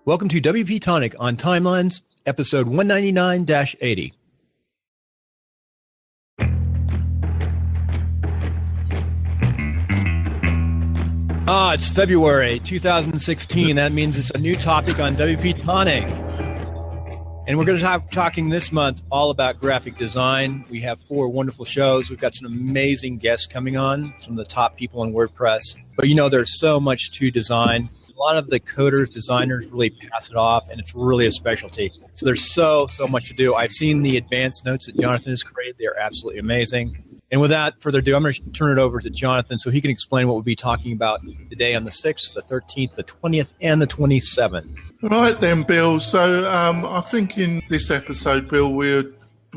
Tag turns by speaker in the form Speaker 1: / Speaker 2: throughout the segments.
Speaker 1: Welcome to WP-Tonic on Timelines, episode 199-80. It's February 2016. That means it's a new topic on WP-Tonic. And we're going to talking this month all about graphic design. We have 4 wonderful shows. We've got some amazing guests coming on, some of the top people on WordPress. But there's so much to design. A lot of the coders, designers really pass it off, and it's really a specialty. So there's so much to do. I've seen the advanced notes that Jonathan has created. They're absolutely amazing. And without further ado, I'm going to turn it over to Jonathan so he can explain what we'll be talking about today on the 6th, the 13th, the 20th, and the 27th.
Speaker 2: All right then, Bill. So I think in this episode, Bill, we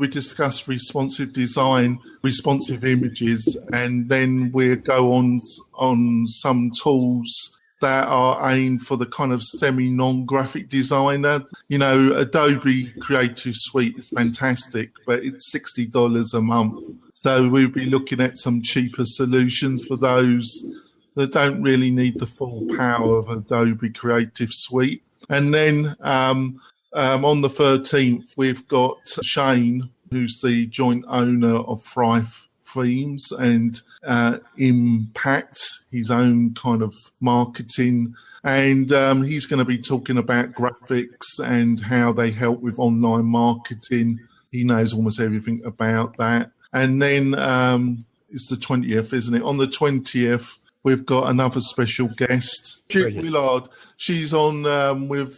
Speaker 2: discuss responsive design, responsive images, and then we'll go on some tools that are aimed for the kind of semi-non-graphic designer. Adobe Creative Suite is fantastic, but it's $60 a month. So we'll be looking at some cheaper solutions for those that don't really need the full power of Adobe Creative Suite. And then on the 13th, we've got Shane, who's the joint owner of Thrive Themes and Impact, his own kind of marketing. And he's going to be talking about graphics and how they help with online marketing. He knows almost everything about that. And then it's the 20th, isn't it? On the 20th, we've got another special guest, Jip Willard. She's on with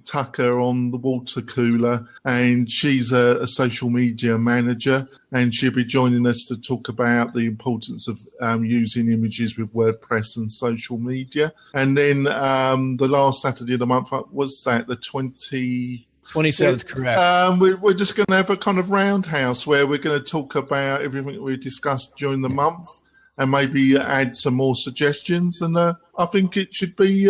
Speaker 2: Tucker on the water cooler, and she's a social media manager, and she'll be joining us to talk about the importance of using images with WordPress and social media. And then the last Saturday of the month, was that the 27th,
Speaker 1: correct.
Speaker 2: We're just going to have a kind of roundhouse where we're going to talk about everything we discussed during the month and maybe add some more suggestions. And I think it should be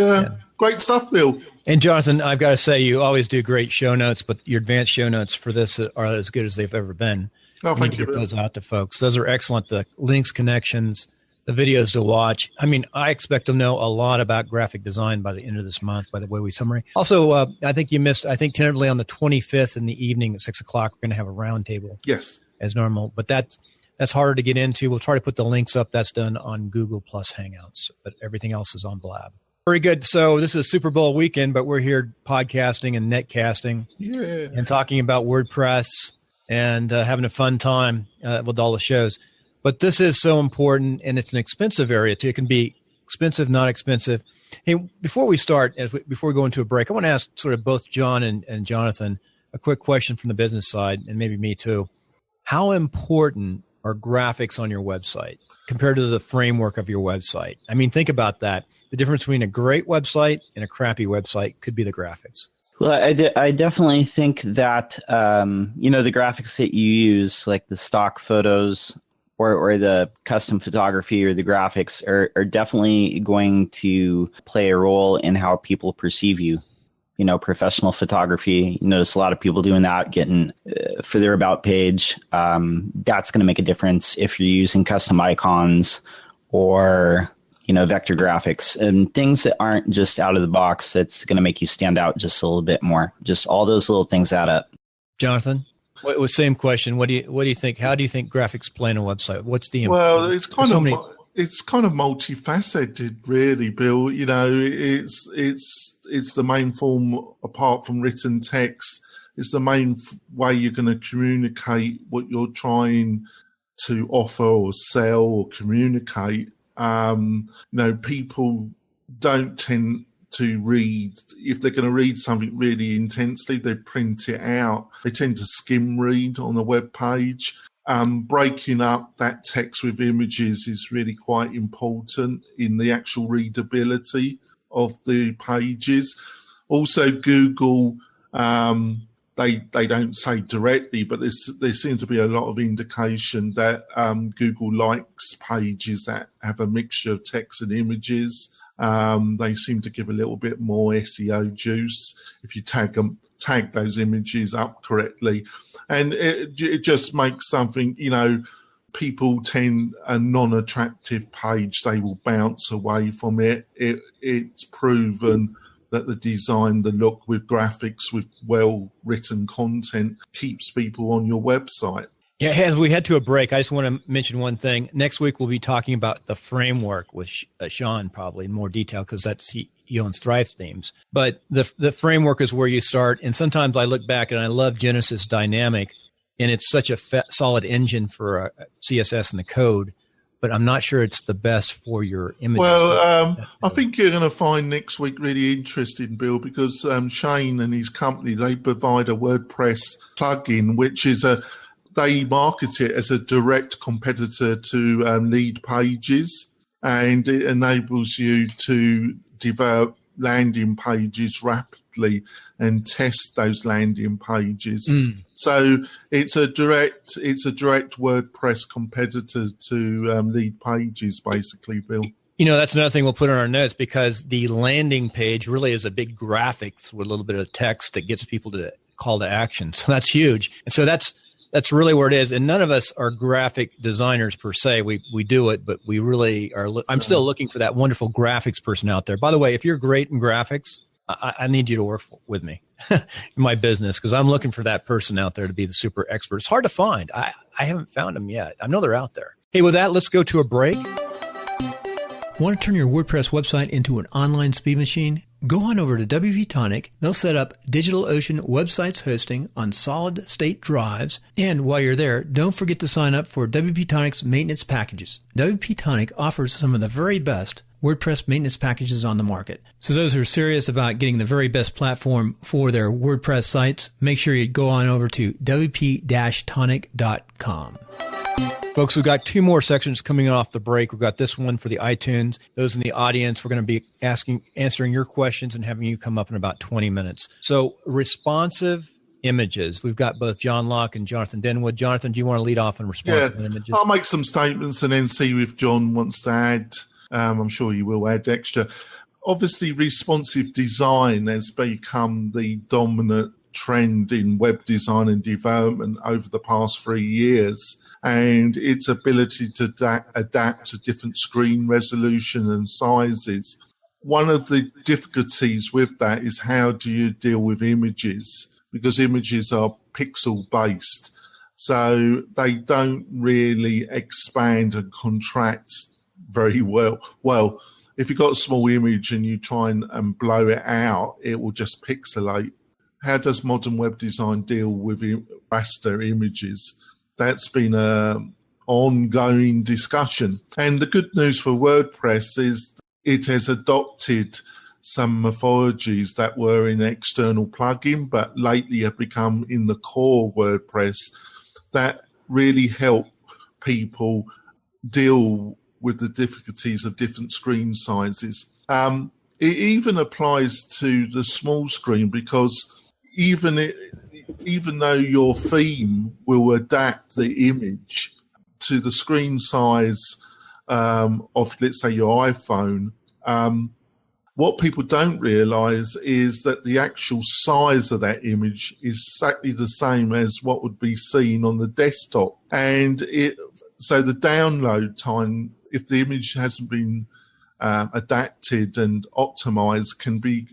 Speaker 2: great stuff, Bill.
Speaker 1: And Jonathan, I've got to say, you always do great show notes, but your advanced show notes for this are as good as they've ever been.
Speaker 2: Oh, thank you.
Speaker 1: Get those out to folks. Those are excellent. The links, connections, the videos to watch. I expect to know a lot about graphic design by the end of this month, by the way we summary. Also, I think you missed, tentatively on the 25th in the evening at 6 o'clock, we're going to have a roundtable.
Speaker 2: Yes.
Speaker 1: As normal. But that's harder to get into. We'll try to put the links up. That's done on Google Plus Hangouts, but everything else is on Blab. Very good. So this is Super Bowl weekend, but we're here podcasting and netcasting and talking about WordPress and having a fun time with all the shows. But this is so important, and it's an expensive area too. It can be expensive, not expensive. Hey, before we start, before we go into a break, I want to ask sort of both John and Jonathan a quick question from the business side, and maybe me too. How important are graphics on your website compared to the framework of your website? Think about that. The difference between a great website and a crappy website could be the graphics.
Speaker 3: Well, I definitely think that, the graphics that you use, like the stock photos or the custom photography or the graphics are definitely going to play a role in how people perceive you. Professional photography, you notice a lot of people doing that, getting for their about page. That's going to make a difference if you're using custom icons or, vector graphics and things that aren't just out of the box. That's going to make you stand out just a little bit more. Just all those little things add up.
Speaker 1: Jonathan? Same question. What do you think? How do you think graphics play on a website? What's the
Speaker 2: well? It's kind of multifaceted, really, Bill. It's the main form apart from written text. It's the main way you're going to communicate what you're trying to offer or sell or communicate. People don't tend to read. If they're going to read something really intensely, they print it out. They tend to skim read on the web page. Breaking up that text with images is really quite important in the actual readability of the pages. Also, Google, they don't say directly, but there seems to be a lot of indication that Google likes pages that have a mixture of text and images. They seem to give a little bit more SEO juice if you tag those images up correctly. And it just makes something, people tend a non-attractive page, they will bounce away from it. It's proven that the design, the look with graphics, with well-written content keeps people on your website.
Speaker 1: Yeah, as we head to a break, I just want to mention one thing. Next week, we'll be talking about the framework with Sean, probably in more detail, because he owns Thrive Themes. But the framework is where you start. And sometimes I look back and I love Genesis Dynamic, and it's such a solid engine for CSS and the code. But I'm not sure it's the best for your images.
Speaker 2: Well, I think you're going to find next week really interesting, Bill, because Shane and his company, they provide a WordPress plugin, which is they market it as a direct competitor to Lead Pages, and it enables you to develop landing pages rapidly and test those landing pages. So it's a direct WordPress competitor to Lead Pages, basically, Bill.
Speaker 1: You know, that's another thing we'll put in our notes, because the landing page really is a big graphics with a little bit of text that gets people to call to action. So that's huge. And so that's really where it is. And none of us are graphic designers per se. We do it, but we really are. I'm still looking for that wonderful graphics person out there. By the way, if you're great in graphics, I need you to work with me in my business, because I'm looking for that person out there to be the super expert. It's hard to find. I haven't found them yet. I know they're out there. Hey, with that, let's go to a break. Want to turn your WordPress website into an online speed machine? Go on over to WP-Tonic. They'll set up DigitalOcean websites hosting on solid state drives. And while you're there, don't forget to sign up for WP-Tonic's maintenance packages. WP-Tonic offers some of the very best WordPress maintenance packages on the market. So those who are serious about getting the very best platform for their WordPress sites, make sure you go on over to WP-Tonic.com. Folks, we've got two more sections coming off the break. We've got this one for the iTunes. Those in the audience, we're going to be answering your questions and having you come up in about 20 minutes. So responsive images. We've got both John Locke and Jonathan Denwood. Jonathan, do you want to lead off on responsive images?
Speaker 2: I'll make some statements and then see if John wants to add. I'm sure you will add extra. Obviously, responsive design has become the dominant trend in web design and development over the past 3 years. And its ability to adapt to different screen resolution and sizes. One of the difficulties with that is, how do you deal with images? Because images are pixel-based, so they don't really expand and contract very well. Well, if you've got a small image and you try and blow it out, it will just pixelate. How does modern web design deal with raster images? That's been an ongoing discussion. And the good news for WordPress is it has adopted some morphologies that were in external plugin, but lately have become in the core WordPress, that really help people deal with the difficulties of different screen sizes. It even applies to the small screen, because even though your theme will adapt the image to the screen size of, let's say, your iPhone, what people don't realize is that the actual size of that image is exactly the same as what would be seen on the desktop. And so the download time, if the image hasn't been adapted and optimized, can be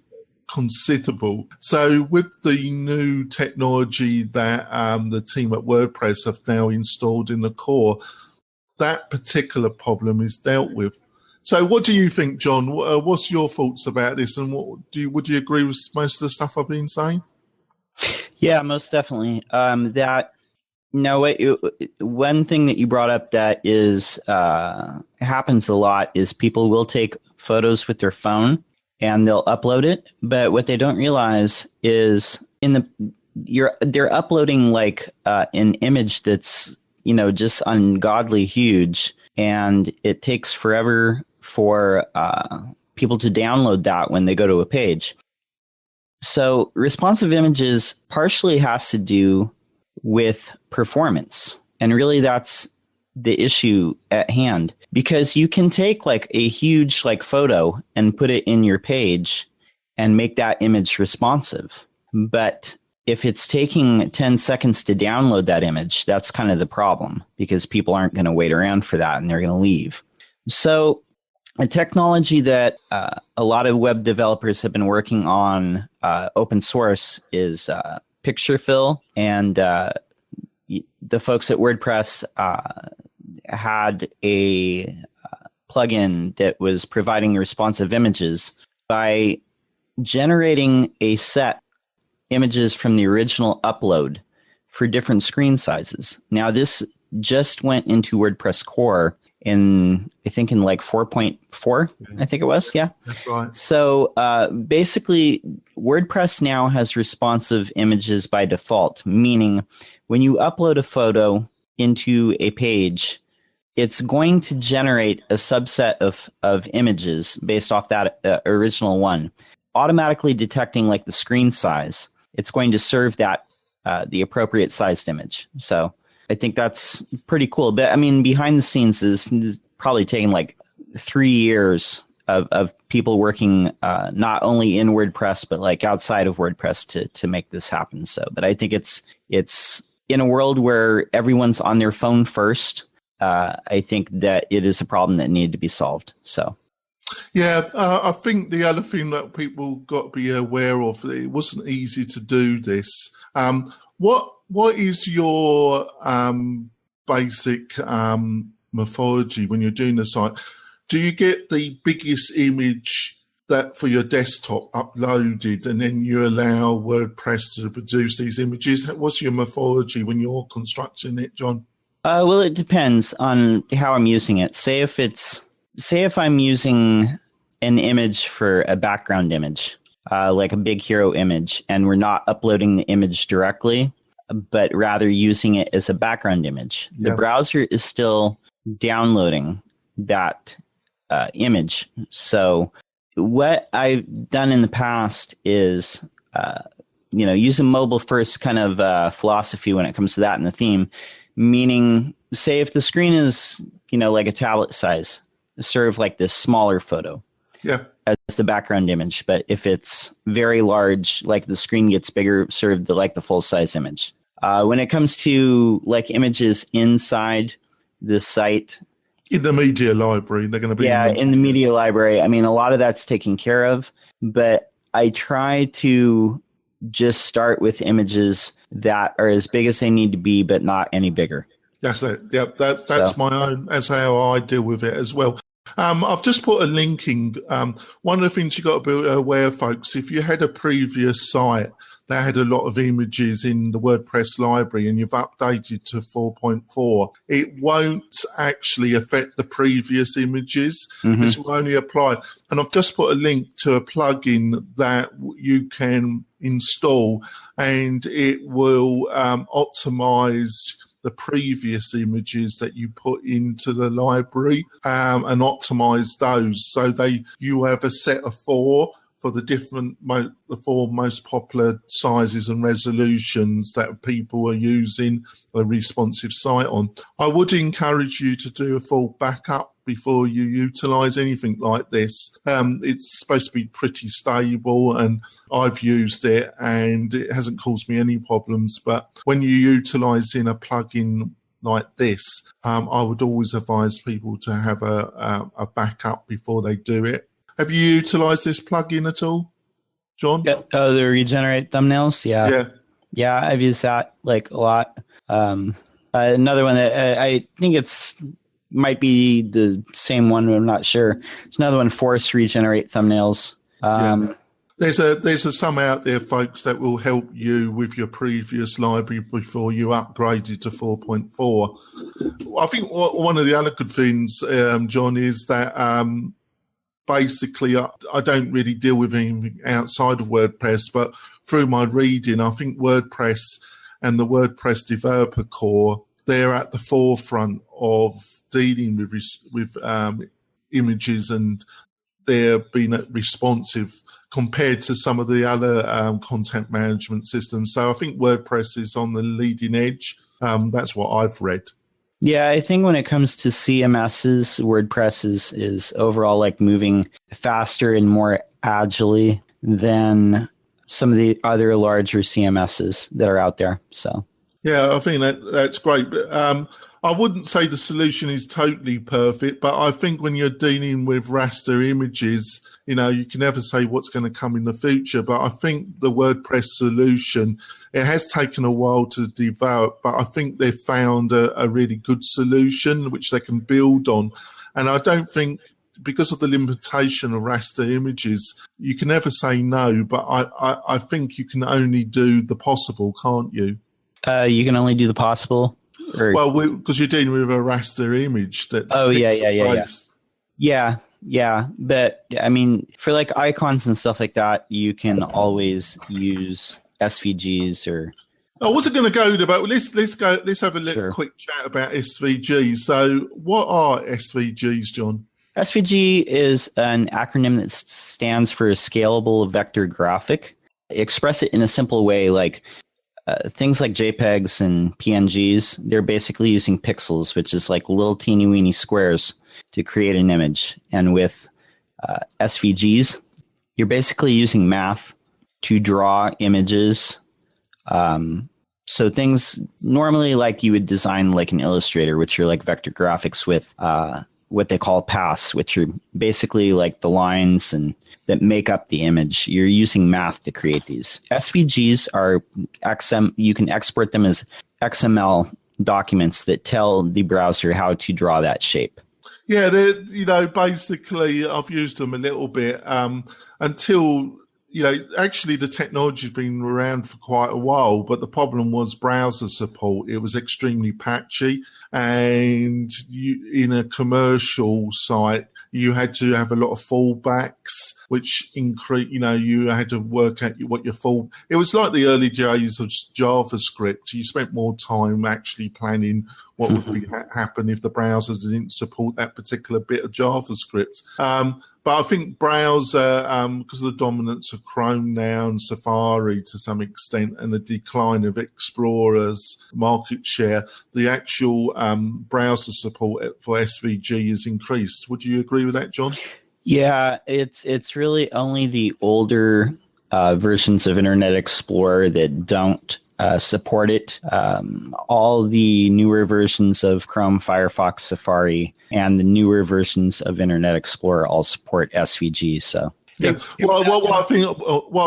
Speaker 2: considerable. So with the new technology that the team at WordPress have now installed in the core, that particular problem is dealt with. So what do you think, John? What's your thoughts about this, and would you agree with most of the stuff I've been saying?
Speaker 3: Yeah, most definitely. One thing that you brought up that is happens a lot is people will take photos with their phone and they'll upload it, but what they don't realize is they're uploading like an image that's just ungodly huge, and it takes forever for people to download that when they go to a page. So responsive images partially has to do with performance, and really that's the issue at hand, because you can take like a huge photo and put it in your page and make that image responsive, but if it's taking 10 seconds to download that image, that's kind of the problem, because people aren't going to wait around for that and they're going to leave. So a technology that a lot of web developers have been working on open source is picture fill, and the folks at WordPress had a plugin that was providing responsive images by generating a set images from the original upload for different screen sizes. Now, this just went into WordPress core I think in like 4.4, I think it was. Yeah.
Speaker 2: That's right.
Speaker 3: So basically, WordPress now has responsive images by default, meaning when you upload a photo into a page, it's going to generate a subset of images based off that original one, automatically detecting like the screen size. It's going to serve that the appropriate sized image. So I think that's pretty cool. But I mean, behind the scenes is probably taking like 3 years of people working not only in WordPress but like outside of WordPress to make this happen. So, but I think it's in a world where everyone's on their phone first. I think that it is a problem that needed to be solved. So.
Speaker 2: Yeah, I think the other thing that people got to be aware of, it wasn't easy to do this. What is your basic methodology when you're doing the site? Do you get the biggest image that for your desktop uploaded, and then you allow WordPress to produce these images? What's your methodology when you're constructing it, John?
Speaker 3: Well, it depends on how I'm using it. Say if I'm using an image for a background image, like a big hero image, and we're not uploading the image directly, but rather using it as a background image. The browser is still downloading that image. So what I've done in the past is, use a mobile first kind of philosophy when it comes to that in the theme, meaning say if the screen is, like a tablet size, serve like this smaller photo as the background image. But if it's very large, like the screen gets bigger, serve the full size image. When it comes to like images inside the site,
Speaker 2: in the media library, they're going to be
Speaker 3: in the media library. I mean, a lot of that's taken care of, but I try to just start with images that are as big as they need to be, but not any bigger.
Speaker 2: That's it. Yep, that's my own. That's how I deal with it as well. I've just put a link in. One of the things you got to be aware of, folks, if you had a previous site that had a lot of images in the WordPress library and you've updated to 4.4, it won't actually affect the previous images. Mm-hmm. This will only apply. And I've just put a link to a plugin that you can install, and it will optimize the previous images that you put into the library and optimize those. So you have a set of 4 for the 4 most popular sizes and resolutions that people are using a responsive site on. I would encourage you to do a full backup before you utilize anything like this. It's supposed to be pretty stable, and I've used it and it hasn't caused me any problems. But when you're utilizing a plugin like this, I would always advise people to have a backup before they do it. Have you utilized this plugin at all, John?
Speaker 3: Yeah. Oh, the regenerate thumbnails? Yeah, I've used that like a lot. Another one that I think might be the same one, but I'm not sure. It's another one, Force Regenerate Thumbnails.
Speaker 2: There's some out there, folks, that will help you with your previous library before you upgrade it to 4.4. I think one of the other good things, John, is that basically I don't really deal with anything outside of WordPress, but through my reading, I think WordPress and the WordPress Developer Core, they're at the forefront of dealing with images, and they're being responsive compared to some of the other content management systems. So I think WordPress is on the leading edge. That's what I've read.
Speaker 3: Yeah, I think when it comes to CMSs, WordPress is overall like moving faster and more agilely than some of the other larger CMSs that are out there. So
Speaker 2: Yeah, I think that's great. But I wouldn't say the solution is totally perfect, but I think when you're dealing with raster images, you can never say what's going to come in the future. But I think the WordPress solution, it has taken a while to develop, but I think they've found a really good solution which they can build on. And I don't think, because of the limitation of raster images, you can never say no, but I think you can only do the possible, can't you?
Speaker 3: You can only do the possible.
Speaker 2: Well, because you're dealing with a raster image that's
Speaker 3: yeah. But I mean, for like icons and stuff like that, you can always use SVGs or.
Speaker 2: I wasn't going to go there, but let's have a little quick chat about SVGs. So, what are SVGs, John?
Speaker 3: SVG is an acronym that stands for Scalable Vector Graphic. Express it in a simple way, like. Things like JPEGs and PNGs, they're basically using pixels, which is like little teeny weeny squares to create an image. And with SVGs, you're basically using math to draw images. So things normally like you would design like an Illustrator, which are like vector graphics with what they call paths, which are basically like the lines and that make up the image. You're using math to create these. SVGs are you can export them as XML documents that tell the browser how to draw that shape.
Speaker 2: Yeah, basically I've used them a little bit until, actually the technology's been around for quite a while, but the problem was browser support. It was extremely patchy, and in a commercial site, you had to have a lot of fallbacks, which you had to work out what your it was like the early days of JavaScript. You spent more time actually planning what would happen if the browsers didn't support that particular bit of JavaScript. But I think browser, because of the dominance of Chrome now and Safari to some extent, and the decline of Explorer's market share, the actual browser support for SVG has increased. Would you agree with that, John?
Speaker 3: Yeah, it's really only the older versions of Internet Explorer that don't support it. All the newer versions of Chrome, Firefox, Safari, and the newer versions of Internet Explorer all support SVG. So
Speaker 2: yeah, what I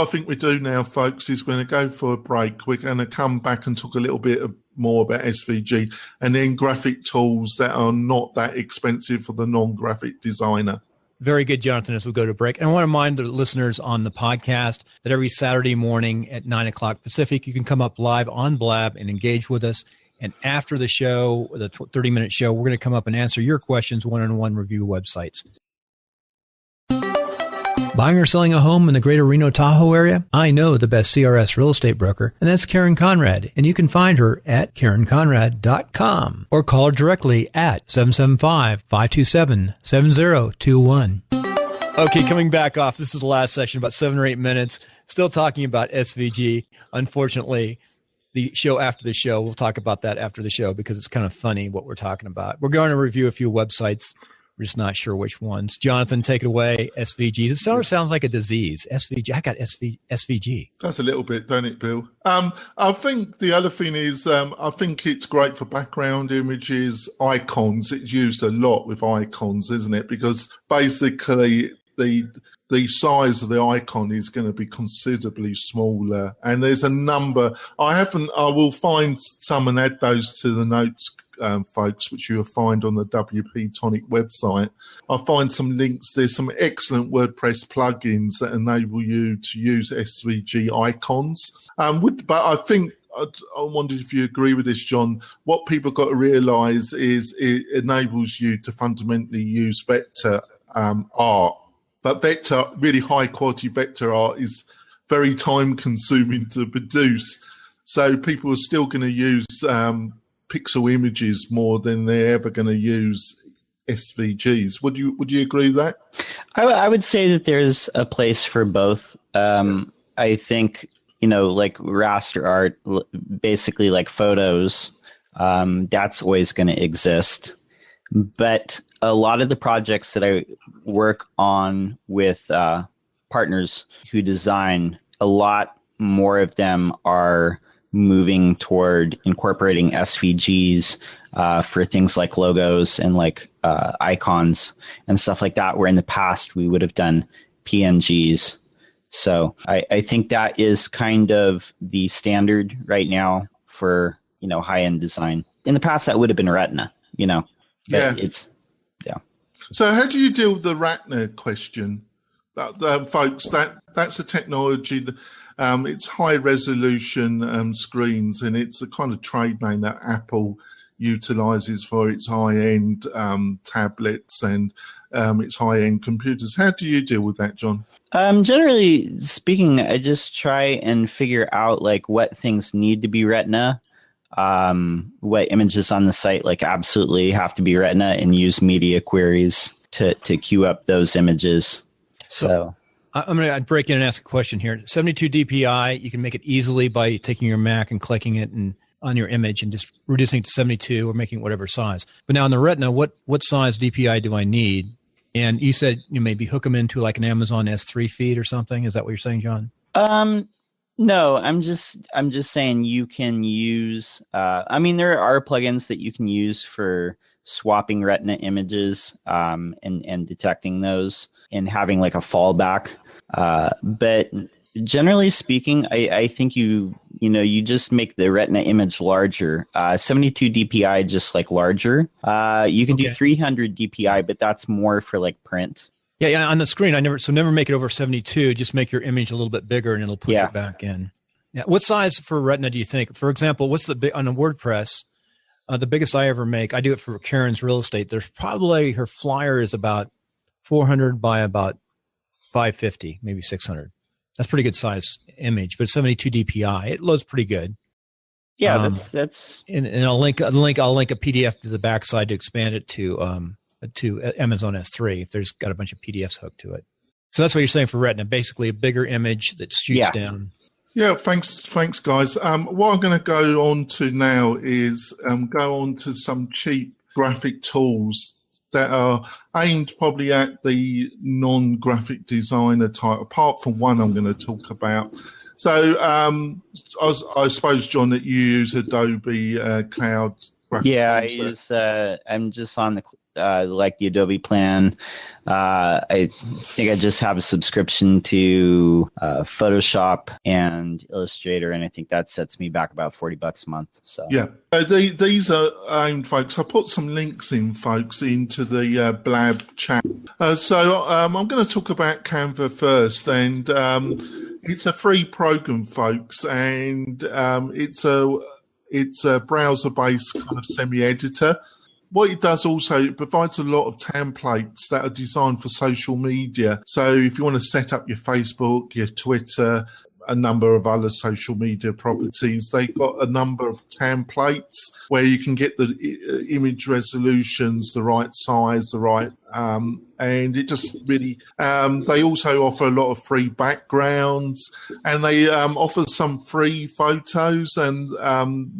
Speaker 2: think we do now, folks, is we're going to go for a break. We're going to come back and talk a little bit more about SVG, and then graphic tools that are not that expensive for the non-graphic designer.
Speaker 1: Very good, Jonathan, as we go to break. And I want to remind the listeners on the podcast that every Saturday morning at 9 o'clock Pacific, you can come up live on Blab and engage with us. And after the show, the 30-minute show, we're going to come up and answer your questions, one-on-one review websites. Buying or selling a home in the greater Reno Tahoe area? I know the best CRS real estate broker, and that's Karen Conrad. And you can find her at KarenConrad.com or call her directly at 775-527-7021. Okay, coming back off. This is the last session, about 7 or 8 minutes. Still talking about SVG. Unfortunately, the show after the show, we'll talk about that after the show because it's kind of funny what we're talking about. We're going to review a few websites. We're just not sure which ones. Jonathan, take it away. SVGs. It sounds like a disease. SVG. I got SVG.
Speaker 2: That's a little bit, don't it, Bill? I think the other thing is I think it's great for background images, icons. It's used a lot with icons, isn't it? Because basically the size of the icon is going to be considerably smaller. And there's a number. I will find some and add those to the notes, folks, which you'll find on the WP-Tonic website. I'll find some links. There's some excellent WordPress plugins that enable you to use SVG icons. But I think, I wondered if you agree with this, John. What people got to realise is it enables you to fundamentally use vector art. But really high quality vector art is very time consuming to produce. So people are still going to use pixel images more than they're ever going to use SVGs. Would you agree with that?
Speaker 3: I would say that there's a place for both. I think, like raster art, basically like photos, that's always going to exist. But a lot of the projects that I work on with partners who design, a lot more of them are moving toward incorporating SVGs for things like logos and like icons and stuff like that, where in the past we would have done PNGs. So I think that is kind of the standard right now for, high-end design. In the past, that would have been Retina, but
Speaker 2: Yeah.
Speaker 3: Yeah.
Speaker 2: So how do you deal with the Retina question? Folks, that's a technology that it's high resolution screens, and it's a kind of trade name that Apple utilizes for its high-end tablets and its high-end computers. How do you deal with that, John?
Speaker 3: Generally speaking, I just try and figure out like what things need to be Retina, what images on the site like absolutely have to be Retina, and use media queries to queue up those images. So
Speaker 1: I'm going to break in and ask a question here. 72 DPI, you can make it easily by taking your Mac and clicking it on your image and just reducing it to 72 or making it whatever size. But now in the Retina, what size DPI do I need? And you said you maybe hook them into like an Amazon S3 feed or something. Is that what you're saying, John?
Speaker 3: No, I'm just saying you can use. There are plugins that you can use for swapping Retina images and detecting those and having like a fallback. But generally speaking, I think you just make the Retina image larger. 72 DPI, just like larger. You can do 300 DPI, but that's more for like print.
Speaker 1: Yeah. On the screen, never make it over 72. Just make your image a little bit bigger, and it'll push it back in. Yeah. What size for Retina do you think? For example, what's the on a WordPress? The biggest I ever make, I do it for Karen's real estate. There's probably her flyer is about 400 by about 550, maybe 600. That's pretty good size image, but 72 DPI. It loads pretty good.
Speaker 3: Yeah, that's.
Speaker 1: And I'll link a PDF to the backside to expand it to Amazon S3 if there's got a bunch of PDFs hooked to it. So that's what you're saying for Retina, basically a bigger image that shoots down.
Speaker 2: Yeah, thanks, guys. What I'm going to go on to now is go on to some cheap graphic tools that are aimed probably at the non-graphic designer type, apart from one I'm going to talk about. So I suppose, John, that you use Adobe Cloud graphic tools.
Speaker 3: I'm just on the like the Adobe plan. I think I just have a subscription to Photoshop and Illustrator, and I think that sets me back about $40 a month. So
Speaker 2: yeah, these are aimed, folks. I put some links in, folks, into the Blab chat. So I'm going to talk about Canva first, and it's a free program, folks, and it's a browser-based kind of semi-editor. What it does also, it provides a lot of templates that are designed for social media. So if you want to set up your Facebook, your Twitter, a number of other social media properties, they've got a number of templates where you can get the image resolutions, the right size, the right, and it just really, they also offer a lot of free backgrounds, and they offer some free photos, and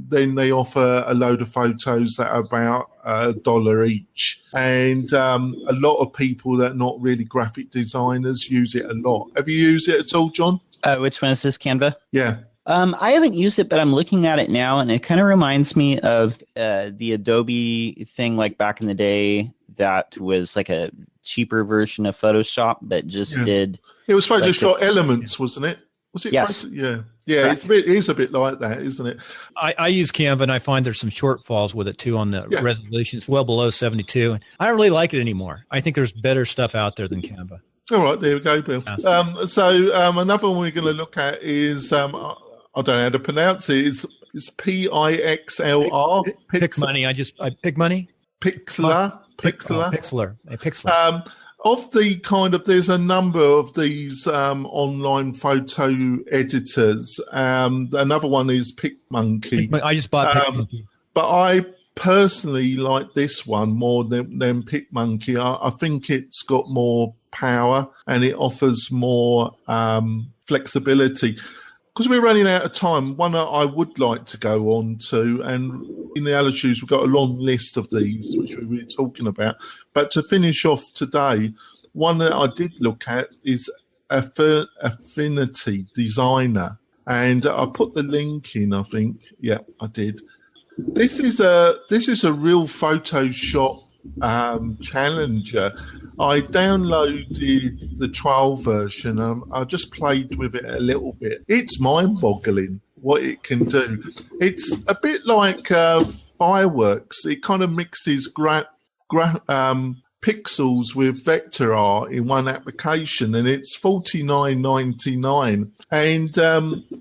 Speaker 2: then they offer a load of photos that are about $1 each. And a lot of people that are not really graphic designers use it a lot. Have you used it at all, John?
Speaker 3: Which one is this, Canva?
Speaker 2: Yeah.
Speaker 3: I haven't used it, but I'm looking at it now, and it kind of reminds me of the Adobe thing like back in the day that was like a cheaper version of Photoshop, but just did...
Speaker 2: It was Photoshop Elements, wasn't it? Was it?
Speaker 3: Yes.
Speaker 2: Yeah. It is a bit like that, isn't it?
Speaker 1: I use Canva, and I find there's some shortfalls with it too on the resolution. It's well below 72. I don't really like it anymore. I think there's better stuff out there than Canva.
Speaker 2: All right, there we go, Bill. So another one we're going to look at is, I don't know how to pronounce it, it's Pixlr.
Speaker 1: Pixmoney.
Speaker 2: Pixlr.
Speaker 1: Pixlr.
Speaker 2: Of the kind of, there's a number of these online photo editors. Another one is PicMonkey.
Speaker 1: I just bought PicMonkey.
Speaker 2: But I personally like this one more than PicMonkey. I think it's got more power and it offers more flexibility. Because we're running out of time, one I would like to go on to, and in the other shoes, we've got a long list of these, which we were talking about. But to finish off today, one that I did look at is Affinity Designer. And I put the link in, I think. Yeah, I did. This is a real Photoshop challenger. I downloaded the trial version. I just played with it a little bit. It's mind-boggling what it can do. It's a bit like fireworks. It kind of mixes pixels with vector art in one application, and it's $49.99. And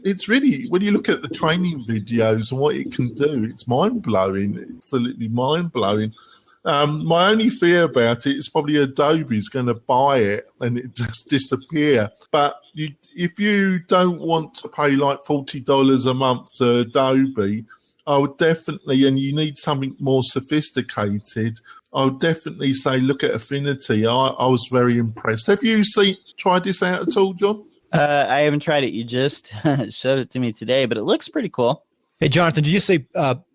Speaker 2: it's really, when you look at the training videos and what it can do, it's mind-blowing, absolutely mind-blowing. My only fear about it is probably Adobe's going to buy it and it just disappear. But if you don't want to pay like $40 a month to Adobe, I would definitely, and you need something more sophisticated, I would definitely say look at Affinity. I was very impressed. Have you tried this out at all, John?
Speaker 3: I haven't tried it. You just showed it to me today, but it looks pretty cool.
Speaker 1: Hey, Jonathan, did you say,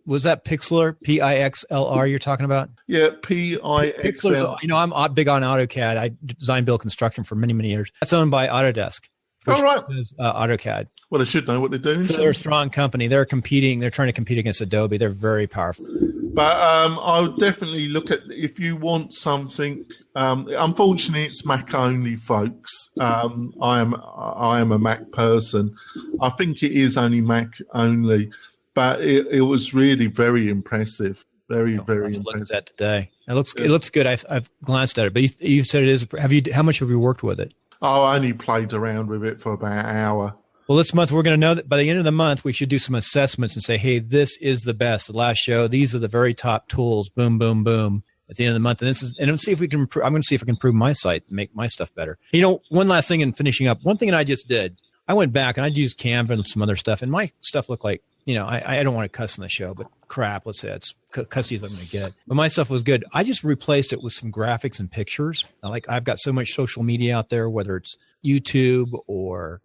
Speaker 1: was that Pixlr, Pixlr you're talking about?
Speaker 2: Yeah, Pixlr.
Speaker 1: You know, I'm big on AutoCAD. I design build construction for many, many years. That's owned by Autodesk.
Speaker 2: All right.
Speaker 1: AutoCAD.
Speaker 2: Well, I should know what they're doing.
Speaker 1: So they're a strong company. They're trying to compete against Adobe. They're very powerful.
Speaker 2: But I would definitely look at, if you want something. Unfortunately, it's Mac only, folks. I am a Mac person. I think it is only Mac only, but it was really very impressive. Very impressive.
Speaker 1: Look at that today. It looks good. I've glanced at it, but you said it is. How much have you worked with it?
Speaker 2: Oh, I only played around with it for about an hour.
Speaker 1: Well, this month we're going to know that by the end of the month we should do some assessments and say, hey, this is the best. The last show, these are the very top tools. Boom, boom, boom. At the end of the month, and let's see if we can. I'm going to see if I can improve my site, and make my stuff better. You know, one last thing in finishing up. One thing that I just did, I went back and I used Canva and some other stuff, and my stuff looked like, you know, I don't want to cuss on the show, but crap. Let's say it's cussies I'm going to get. But my stuff was good. I just replaced it with some graphics and pictures. I've got so much social media out there, whether it's YouTube or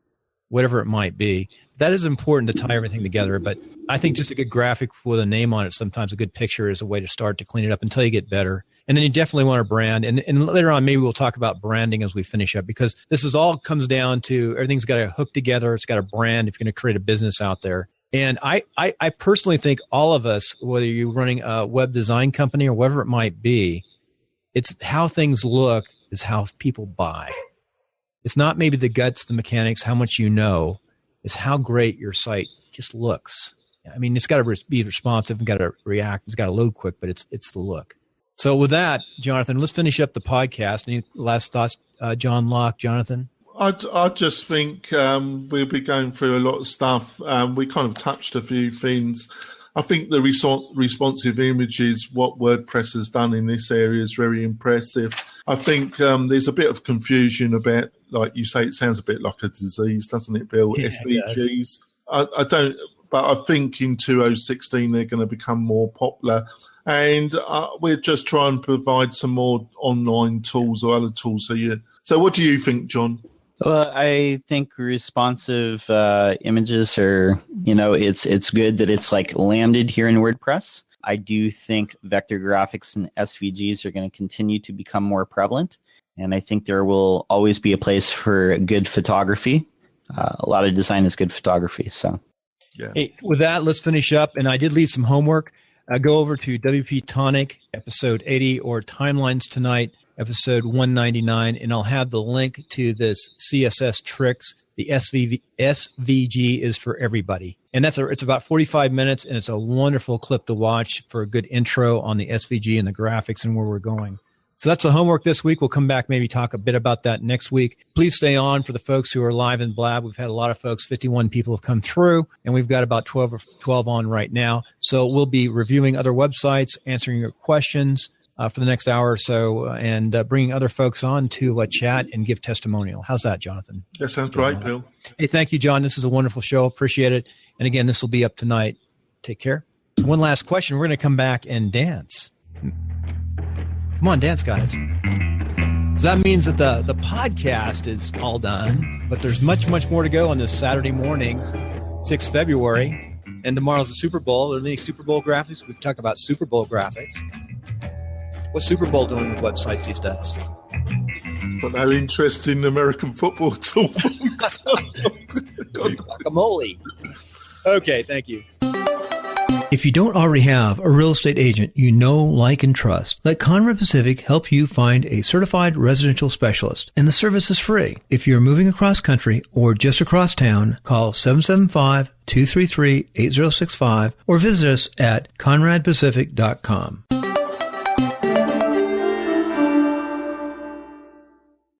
Speaker 1: whatever it might be. That is important to tie everything together. But I think just a good graphic with a name on it, sometimes a good picture is a way to start to clean it up until you get better. And then you definitely want to brand. And later on, maybe we'll talk about branding as we finish up, because this is all comes down to everything's got to hook together. It's got a brand if you're going to create a business out there. And I personally think all of us, whether you're running a web design company or whatever it might be, it's how things look is how people buy. It's not maybe the guts, the mechanics, how much you know. It's how great your site just looks. I mean, it's got to be responsive and got to react. It's got to load quick, but it's the look. So with that, Jonathan, let's finish up the podcast. Any last thoughts, John Locke, Jonathan?
Speaker 2: I just think we'll be going through a lot of stuff. We kind of touched a few things. I think the responsive images, what WordPress has done in this area is very impressive. I think there's a bit of confusion about, like you say, it sounds a bit like a disease, doesn't it, Bill? Yeah, SVGs. I don't, but I think in 2016 they're going to become more popular. And we're just trying to provide some more online tools or other tools. So what do you think, John?
Speaker 3: Well, I think responsive images are, you know, it's good that it's like landed here in WordPress. I do think vector graphics and SVGs are going to continue to become more prevalent. And I think there will always be a place for good photography. A lot of design is good photography. So,
Speaker 1: yeah. Hey, with that, let's finish up. And I did leave some homework. Go over to WP-Tonic, episode 80, or Timelines Tonight, episode 199, and I'll have the link to this CSS tricks. The SVG is for everybody. And it's about 45 minutes, and it's a wonderful clip to watch for a good intro on the SVG and the graphics and where we're going. So that's the homework this week. We'll come back, maybe talk a bit about that next week. Please stay on for the folks who are live in Blab. We've had a lot of folks, 51 people have come through, and we've got about 12 on right now. So we'll be reviewing other websites, answering your questions for the next hour or so, and bringing other folks on to chat and give testimonial. How's that, Jonathan?
Speaker 2: That sounds great, Bill.
Speaker 1: Hey, thank you, John. This is a wonderful show. Appreciate it. And again, this will be up tonight. Take care. One last question. We're going to come back and dance. Come on, dance, guys. So that means that the podcast is all done, but there's much, much more to go on this Saturday morning, 6th February. And tomorrow's the Super Bowl. Are there any Super Bowl graphics? We've talked about Super Bowl graphics. What's Super Bowl doing with websites these days?
Speaker 2: Got no interest in American football at all.
Speaker 1: Guacamole. Okay, thank you. If you don't already have a real estate agent you know, like, and trust, let Conrad Pacific help you find a certified residential specialist, and the service is free. If you're moving across country or just across town, call 775-233-8065 or visit us at conradpacific.com.